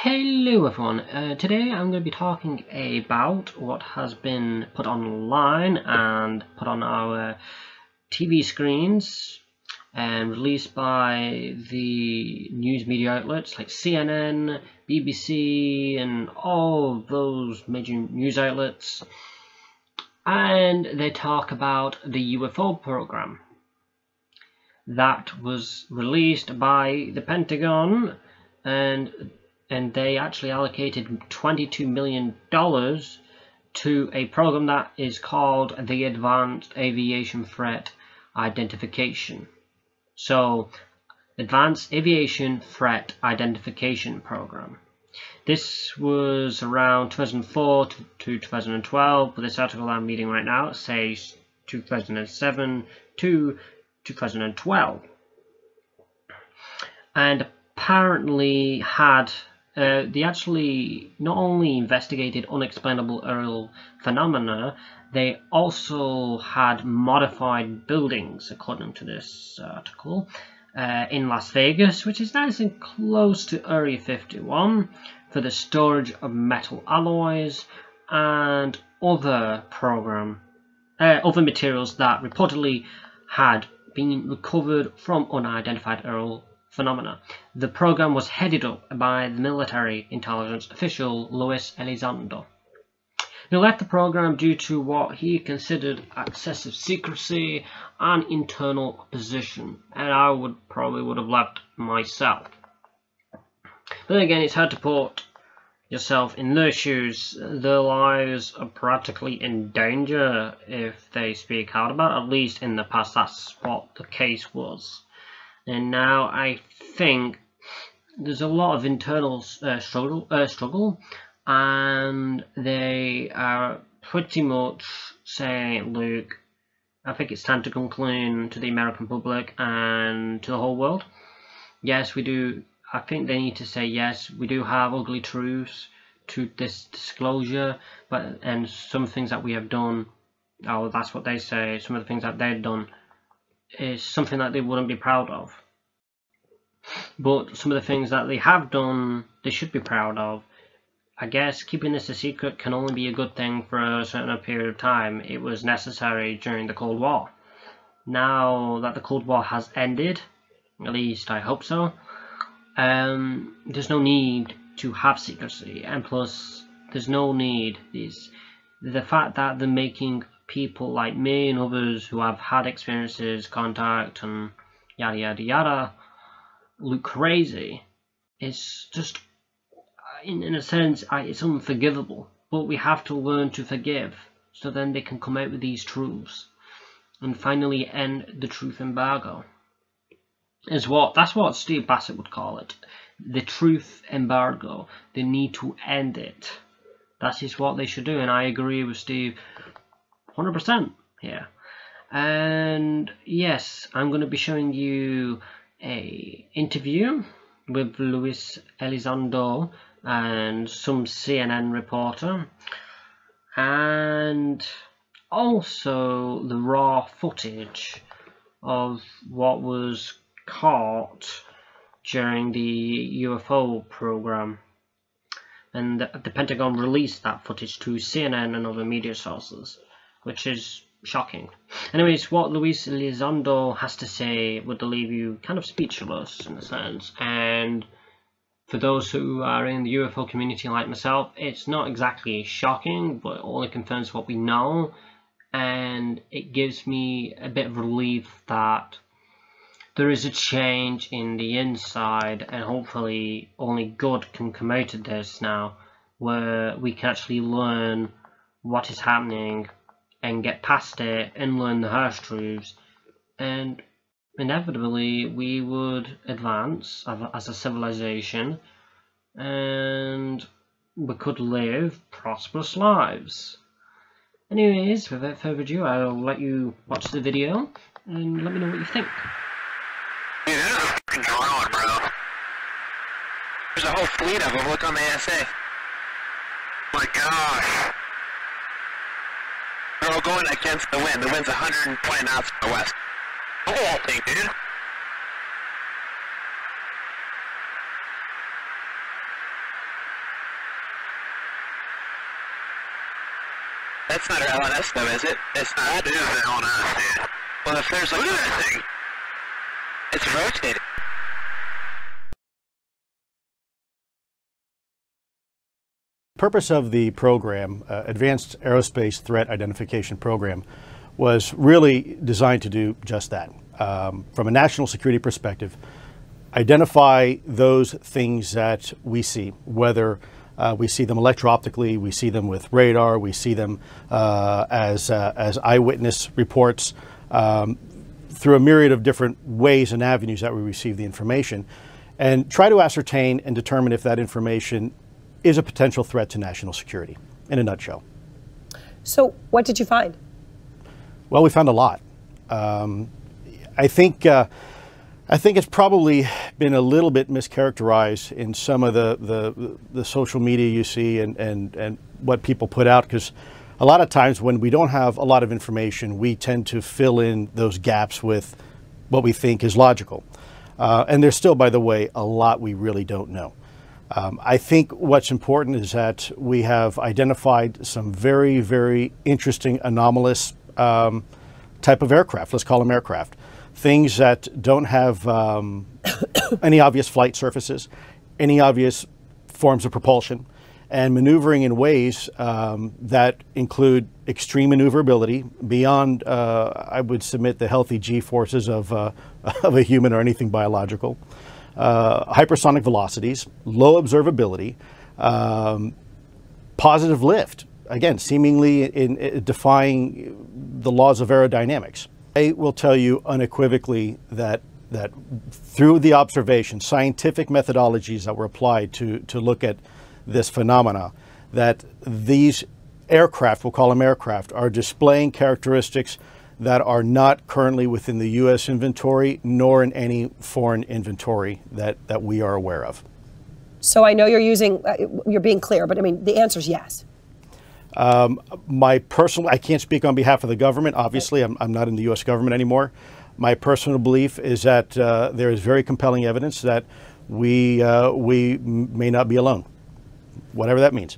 Hello everyone, today I'm going to be talking about what has been put online and put on our TV screens and released by the news media outlets like CNN, BBC and all those major news outlets, and they talk about the UFO program that was released by the Pentagon, and they actually allocated $22 million to a program that is called the Advanced Aviation Threat Identification. So, Advanced Aviation Threat Identification Program. This was around 2004 to 2012, but this article I'm reading right now says 2007 to 2012. And apparently had they actually not only investigated unexplainable aerial phenomena, they also had modified buildings, according to this article, in Las Vegas, which is nice and close to Area 51, for the storage of metal alloys and other materials that reportedly had been recovered from unidentified aerial phenomena. The program was headed up by the military intelligence official Luis Elizondo. He left the program due to what he considered excessive secrecy and internal opposition, and I probably would have left myself. But then again, it's hard to put yourself in their shoes. Their lives are practically in danger if they speak out about it. At least in the past, that's what the case was. And now I think there's a lot of internal struggle, and they are pretty much saying, look, I think it's time to come clean to the American public and to the whole world. Yes, we do. I think they need to say, yes, we do have ugly truths to this disclosure, and some things that we have done, oh, that's what they say, some of the things that they've done is something that they wouldn't be proud of. But some of the things that they have done, they should be proud of. I guess keeping this a secret can only be a good thing for a certain period of time. It was necessary during the Cold War. Now that the Cold War has ended, at least I hope so, there's no need to have secrecy, and plus there's no need. The fact that they're making people like me and others who have had experiences, contact and yada yada yada look crazy, it's just, in a sense, it's unforgivable. But we have to learn to forgive, so then they can come out with these truths and finally end the truth embargo. That's what Steve Bassett would call it, the truth embargo. They need to end it. That is what they should do, and I agree with Steve 100% here. And yes, I'm going to be showing you a interview with Luis Elizondo and some CNN reporter, and also the raw footage of what was caught during the UFO program. And the Pentagon released that footage to CNN and other media sources, which is shocking. Anyways, what Luis Elizondo has to say would leave you kind of speechless in a sense. And for those who are in the UFO community like myself, it's not exactly shocking, but it only confirms what we know. And it gives me a bit of relief that there is a change in the inside, and hopefully only good can come out of this now, where we can actually learn what is happening and get past it and learn the harsh truths, and inevitably we would advance as a civilization, and we could live prosperous lives. Anyways, without further ado, I'll let you watch the video and let me know what you think. Dude, there's a fucking drone, bro. There's a whole fleet of them. Look on the ASA. My gosh. They're all going against the wind. The wind's 120 knots to the west. The whole thing, dude. That's not our LNS though, is it? It's not. That is the LNS, dude. Well, if there's like that thing, it's rotating. The purpose of the program, Advanced Aerospace Threat Identification Program, was really designed to do just that. From a national security perspective, identify those things that we see, whether we see them electro-optically, we see them with radar, we see them as eyewitness reports, through a myriad of different ways and avenues that we receive the information, and try to ascertain and determine if that information is a potential threat to national security, in a nutshell. So what did you find? Well, we found a lot. I think it's probably been a little bit mischaracterized in some of the social media you see and what people put out, because a lot of times when we don't have a lot of information, we tend to fill in those gaps with what we think is logical. And there's still, by the way, a lot we really don't know. I think what's important is that we have identified some very, very interesting anomalous type of aircraft. Let's call them aircraft. Things that don't have any obvious flight surfaces, any obvious forms of propulsion, and maneuvering in ways that include extreme maneuverability beyond, I would submit, the healthy G-forces of a human or anything biological. Hypersonic velocities, low observability, positive lift, again, seemingly in defying the laws of aerodynamics. I will tell you unequivocally that through the observation, scientific methodologies that were applied to look at this phenomena, that these aircraft, we'll call them aircraft, are displaying characteristics that are not currently within the U.S. inventory, nor in any foreign inventory that we are aware of. So I know you're being clear, but I mean, the answer is yes. I can't speak on behalf of the government. Obviously, I'm not in the U.S. government anymore. My personal belief is that there is very compelling evidence that we may not be alone, whatever that means.